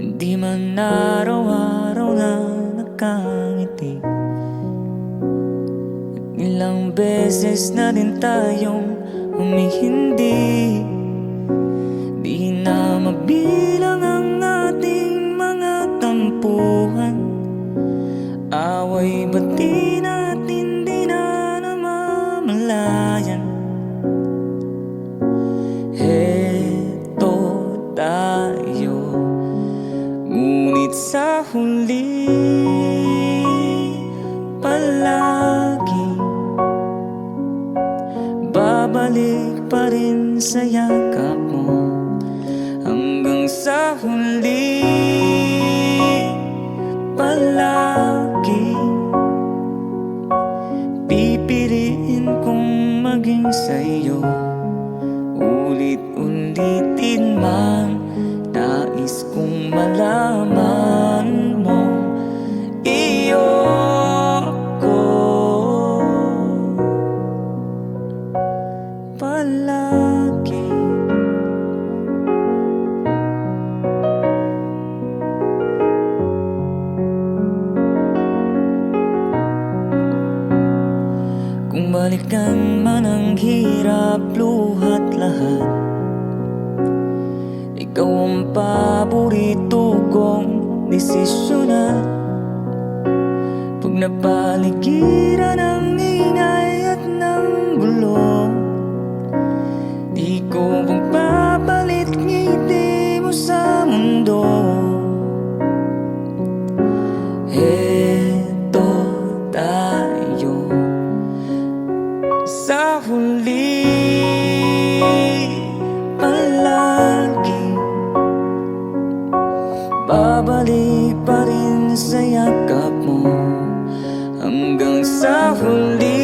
Hindi man araw-araw na nakangiti, at ilang beses na din tayong humihindi. Di na mabilang ang ating mga tampuhan, away bati na't hindi na namamalayan. Heto tayo, ngunit sa huli palagi babalik pa rin sa yakap mo. Hanggang sa huli palagi pipiliin kong maging sa'yo. Ulit-ulitin man, nais kong malaman mo, iyo ko palagi. Kung balikan man ang hirap, luhat lahat, ikaw ang paborito kong desisyonan. Pag napaligiran ng ingay at ng gulo, di ko pagpapalit ngiti mo sa mundo. Heto tayo sa huli palagi, babalik pa rin sa yakap mo. Hanggang sa huli